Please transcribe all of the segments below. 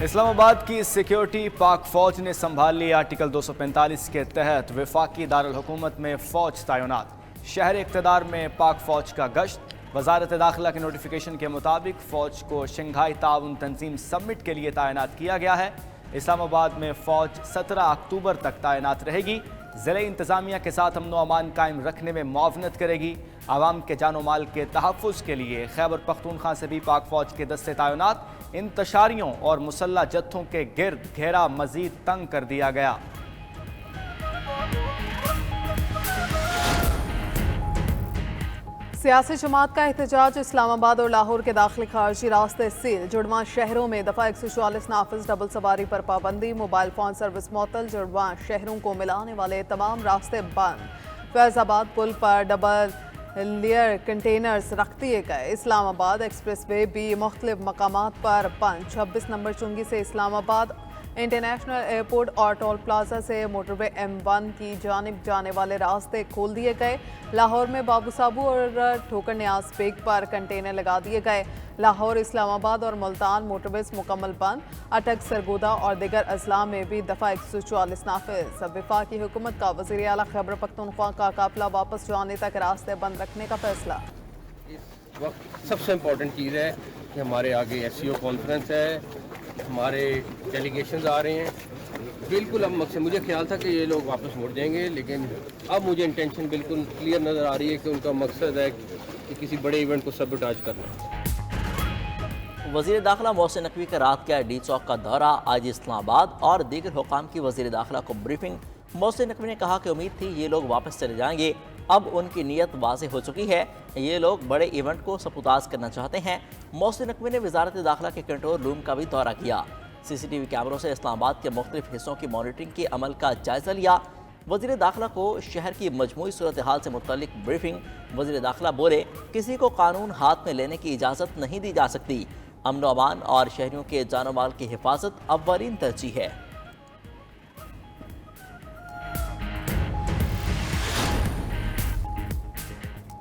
اسلام آباد کی سیکیورٹی پاک فوج نے سنبھال لی۔ آرٹیکل 245 کے تحت وفاقی دارالحکومت میں فوج تعینات۔ شہر اقتدار میں پاک فوج کا گشت۔ وزارت داخلہ کے نوٹیفیکیشن کے مطابق فوج کو شنگھائی تعاون تنظیم سمٹ کے لیے تعینات کیا گیا ہے۔ اسلام آباد میں فوج 17 اکتوبر تک تعینات رہے گی۔ ضلع انتظامیہ کے ساتھ امن و امان قائم رکھنے میں معاونت کرے گی۔ عوام کے جان و مال کے تحفظ کے لیے خیبر پختونخوا سے بھی پاک فوج کے دستے تعینات۔ انتشاریوں اور مسلح جتھوں کے گرد گھیرا مزید تنگ کر دیا گیا۔ سیاسی جماعت کا احتجاج۔ اسلام آباد اور لاہور کے داخلی خارجی راستے سیل۔ جڑواں شہروں میں دفعہ 144 نافذ۔ ڈبل سواری پر پابندی۔ موبائل فون سروس معطل۔ جڑواں شہروں کو ملانے والے تمام راستے بند۔ فیض آباد پل پر ڈبل لیئر کنٹینرز رکھ دیے گئے۔ اسلام آباد ایکسپریس وے بھی مختلف مقامات پر بند۔ 26 نمبر چنگی سے اسلام آباد انٹرنیشنل ایئرپورٹ اور ٹول پلازا سے موٹر وے M1 کی جانب جانے والے راستے کھول دیے گئے۔ لاہور میں بابو صابو اور ٹھوکر نیاز بیگ پر کنٹینر لگا دیے گئے۔ لاہور، اسلام آباد اور ملتان موٹر ویز مکمل بند۔ اٹک، سرگودا اور دیگر اضلاع میں بھی دفعہ 144 نافذ۔ وفاقی حکومت کا وزیر اعلیٰ خیبر پختونخوا کا قافلہ واپس جانے تک راستے بند رکھنے کا فیصلہ۔ اس وقت سب سے امپورٹنٹ چیز ہے کہ ہمارے آگے SCO کانفرنس ہے، ہمارے ڈیلیگیشنز آ رہے ہیں۔ بالکل اب مقصد مجھے خیال تھا کہ یہ لوگ واپس مڑ جائیں گے، لیکن اب مجھے انٹینشن بالکل کلیئر نظر آ رہی ہے کہ ان کا مقصد ہے کہ کسی بڑے ایونٹ کو سبوٹاج کرنا۔ وزیر داخلہ محسن نقوی کا رات کیا ڈی چوک کا دورہ۔ آج اسلام آباد اور دیگر حکام کی وزیر داخلہ کو بریفنگ۔ محسن نقوی نے کہا کہ امید تھی یہ لوگ واپس چلے جائیں گے، اب ان کی نیت واضح ہو چکی ہے، یہ لوگ بڑے ایونٹ کو سپوتاز کرنا چاہتے ہیں۔ محسن نقوی نے وزارت داخلہ کے کنٹرول روم کا بھی دورہ کیا۔ CCTV کیمروں سے اسلام آباد کے مختلف حصوں کی مانیٹرنگ کے عمل کا جائزہ لیا۔ وزیر داخلہ کو شہر کی مجموعی صورتحال سے متعلق بریفنگ۔ وزیر داخلہ بولے، کسی کو قانون ہاتھ میں لینے کی اجازت نہیں دی جا سکتی۔ امن و امان اور شہریوں کے جان و مال کی حفاظت اولین ترجیح ہے۔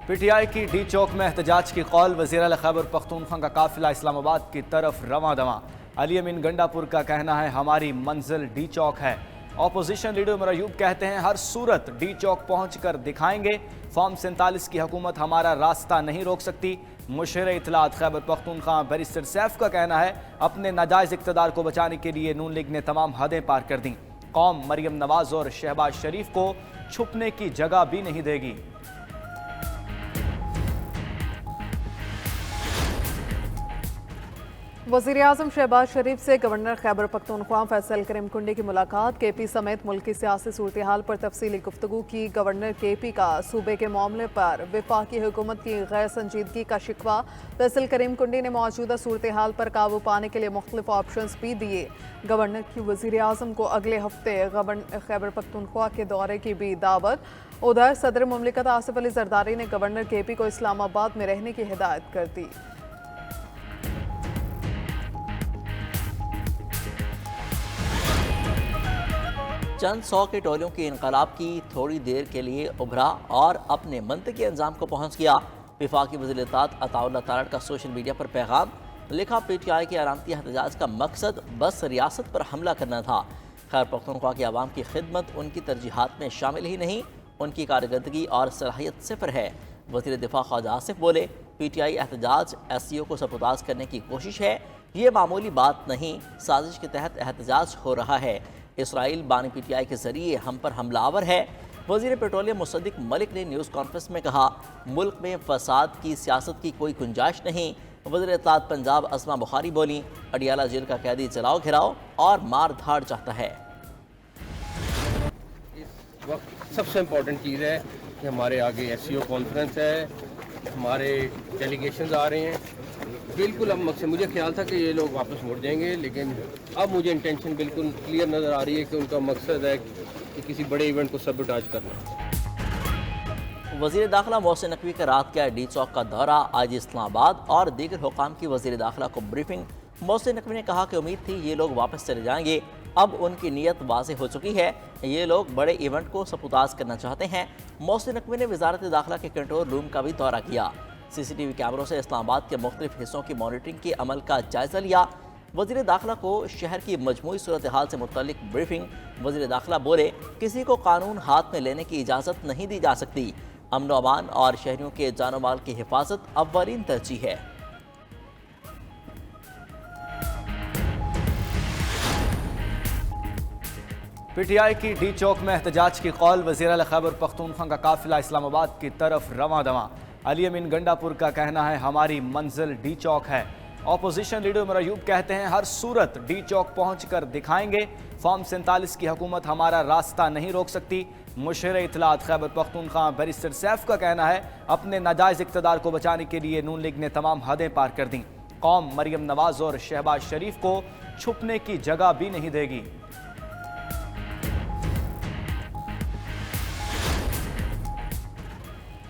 PTI کی ڈی چوک میں احتجاج کی قول۔ وزیر اعلیٰ خیبر پختونخوا کا قافلہ اسلام آباد کی طرف رواں دواں۔ علی امین گنڈا پور کا کہنا ہے ہماری منزل ڈی چوک ہے۔ اپوزیشن لیڈر عمر ایوب کہتے ہیں ہر صورت ڈی چوک پہنچ کر دکھائیں گے۔ فارم 47 کی حکومت ہمارا راستہ نہیں روک سکتی۔ مشیر اطلاعات خیبر پختونخوا بیرسٹر سیف کا کہنا ہے اپنے ناجائز اقتدار کو بچانے کے لیے نون لیگ نے تمام حدیں پار کر دیں۔ قوم مریم نواز اور شہباز شریف کو چھپنے کی جگہ بھی نہیں دے گی۔ وزیر اعظم شہباز شریف سے گورنر خیبر پختونخوا فیصل کریم کنڈی کی ملاقات۔ KP سمیت ملکی سیاسی صورتحال پر تفصیلی گفتگو کی۔ گورنر KP کا صوبے کے معاملے پر وفاقی حکومت کی غیر سنجیدگی کا شکوہ۔ فیصل کریم کنڈی نے موجودہ صورتحال پر قابو پانے کے لیے مختلف آپشنز بھی دیے۔ گورنر کی وزیر اعظم کو اگلے ہفتے خیبر پختونخوا کے دورے کی بھی دعوت۔ ادھر صدر مملکت آصف علی زرداری نے گورنر KP کو اسلام آباد میں رہنے کی ہدایت کر دی۔ چند 100 کے ٹولیوں کے انقلاب کی تھوڑی دیر کے لیے ابھرا اور اپنے منطقی انجام کو پہنچ گیا۔ وفاقی وزیر اطلاعات عطا اللہ تارڑ کا سوشل میڈیا پر پیغام لکھا، PTI کے علامتی احتجاج کا مقصد بس ریاست پر حملہ کرنا تھا۔ خیبر پختونخوا کی عوام کی خدمت ان کی ترجیحات میں شامل ہی نہیں، ان کی کارکردگی اور صلاحیت صفر ہے۔ وزیر دفاع خواجہ آصف بولے، PTI احتجاج SCO کو سپوتاز کرنے کی کوشش ہے، یہ معمولی بات نہیں، سازش کے تحت احتجاج ہو رہا ہے۔ اسرائیل بانی PTI کے ذریعے ہم پر حملہ آور ہے۔ وزیر پیٹرولیم مصدق ملک نے نیوز کانفرنس میں کہا، ملک میں فساد کی سیاست کی کوئی گنجائش نہیں۔ وزیر اطلاعات پنجاب اسما بخاری بولیں، اڈیالہ جیل کا قیدی چلاؤ گھراؤ اور مار دھاڑ چاہتا ہے۔ اس وقت سب سے امپورٹنٹ چیز ہے کہ ہمارے آگے SCO کانفرنس ہے، ہمارے ڈیلیگیشنز آ رہے ہیں۔ بالکل اب مقصد مجھے خیال تھا کہ یہ لوگ واپس مڑ جائیں گے، لیکن اب مجھے انٹینشن بالکل کلیئر نظر آ رہی ہے کہ ان کا مقصد ہے کہ کسی بڑے ایونٹ کو سبوٹاج کرنا۔ وزیر داخلہ محسن نقوی کا رات کیا ڈی چوک کا دورہ۔ آج اسلام آباد اور دیگر حکام کی وزیر داخلہ کو بریفنگ۔ محسن نقوی نے کہا کہ امید تھی یہ لوگ واپس چلے جائیں گے، اب ان کی نیت واضح ہو چکی ہے، یہ لوگ بڑے ایونٹ کو سپوتاز کرنا چاہتے ہیں۔ محسن نقوی نے وزارت داخلہ کے کنٹرول روم کا بھی دورہ کیا۔ CCTV کیمروں سے اسلام آباد کے مختلف حصوں کی مانیٹرنگ کے عمل کا جائزہ لیا۔ وزیر داخلہ کو شہر کی مجموعی صورتحال سے متعلق بریفنگ۔ وزیر داخلہ بولے، کسی کو قانون ہاتھ میں لینے کی اجازت نہیں دی جا سکتی۔ امن و امان اور شہریوں کے جان و مال کی حفاظت اولین ترجیح ہے۔ پی ٹی آئی کی ڈی چوک میں احتجاج کی قول، وزیر اعلی خیبر پختونخوا کا قافلہ اسلام آباد کی طرف رواں دواں۔ علی امین گنڈا پور کا کہنا ہے ہماری منزل ڈی چوک ہے۔ اپوزیشن لیڈر عمر ایوب کہتے ہیں ہر صورت ڈی چوک پہنچ کر دکھائیں گے، فارم 47 کی حکومت ہمارا راستہ نہیں روک سکتی۔ مشیر اطلاعات خیبر پختونخوا بیرسٹر سیف کا کہنا ہے اپنے ناجائز اقتدار کو بچانے کے لیے نون لیگ نے تمام حدیں پار کر دیں، قوم مریم نواز اور شہباز شریف کو چھپنے کی جگہ بھی نہیں دے گی۔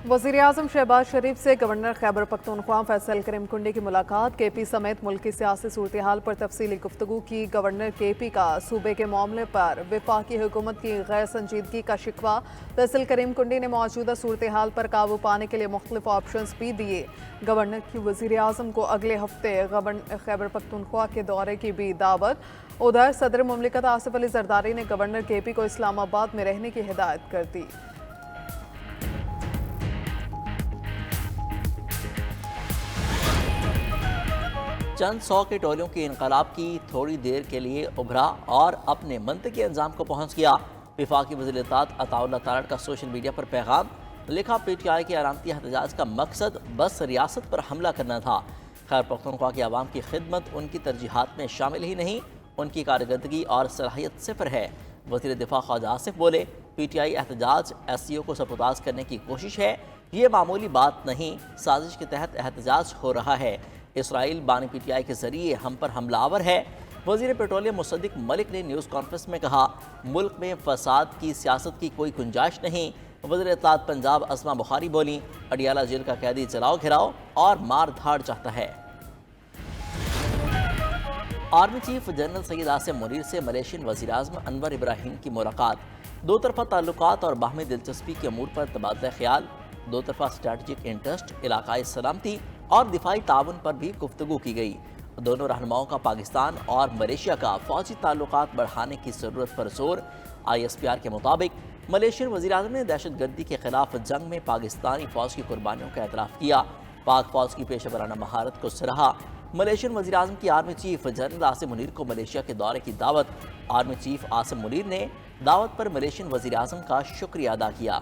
وزیراعظم شہباز شریف سے گورنر خیبر پختونخوا فیصل کریم کنڈی کی ملاقات، کے پی سمیت ملک کی سیاسی صورتحال پر تفصیلی گفتگو کی۔ گورنر کے پی کا صوبے کے معاملے پر وفاقی حکومت کی غیر سنجیدگی کا شکوہ، فیصل کریم کنڈی نے موجودہ صورتحال پر قابو پانے کے لیے مختلف آپشنز بھی دیے۔ گورنر کی وزیراعظم کو اگلے ہفتے خیبر پختونخوا کے دورے کی بھی دعوت۔ ادھر صدر مملکت آصف علی زرداری نے گورنر کے پی کو اسلام آباد میں رہنے کی ہدایت کر دی۔ چند 100 کے ٹولیوں کے انقلاب کی تھوڑی دیر کے لیے ابھرا اور اپنے منطقی انجام کو پہنچ گیا۔ وفاقی وزیر اطلاعات عطا اللہ تارڑ کا سوشل میڈیا پر پیغام، لکھا پی ٹی آئی کے علامتی احتجاج کا مقصد بس ریاست پر حملہ کرنا تھا۔ خیبر پختونخوا کی عوام کی خدمت ان کی ترجیحات میں شامل ہی نہیں، ان کی کارکردگی اور صلاحیت صفر ہے۔ وزیر دفاع خواجہ آصف بولے، پی ٹی آئی احتجاج ایس سی او کو سبوتاژ کرنے کی کوشش ہے، یہ معمولی بات نہیں، سازش کے تحت احتجاج ہو رہا ہے۔ اسرائیل بانی پی ٹی آئی کے ذریعے ہم پر حملہ آور ہے۔ وزیر پیٹرولیم مصدق ملک نے نیوز کانفرنس میں کہا، ملک میں فساد کی سیاست کی کوئی گنجائش نہیں۔ وزیر اطلاعات پنجاب اسما بخاری بولیں، اڈیالہ جیل کا قیدی چلاؤ گھراؤ اور مار دھاڑ چاہتا ہے۔ Army chief general Syed Asim Munir سے ملیشین وزیر اعظم انور ابراہیم کی ملاقات، دو طرفہ تعلقات اور باہمی دلچسپی کے امور پر تبادلہ خیال، دو طرفہ اسٹریٹجک انٹرسٹ، علاقائی سلامتی اور دفاعی تعاون پر بھی گفتگو کی گئی۔ دونوں رہنماؤں کا پاکستان اور ملیشیا کا فوجی تعلقات بڑھانے کی ضرورت پر زور۔ آئی ایس پی آر کے مطابق ملیشین وزیر اعظم نے دہشت گردی کے خلاف جنگ میں پاکستانی فوج کی قربانیوں کا اعتراف کیا، پاک فوج کی پیشہ ورانہ مہارت کو سراہا۔ ملیشین وزیر اعظم کی army chief general Asim Munir کو ملیشیا کے دورے کی دعوت، آرمی چیف عاصم منیر نے دعوت پر ملیشین وزیر اعظم کا شکریہ ادا کیا۔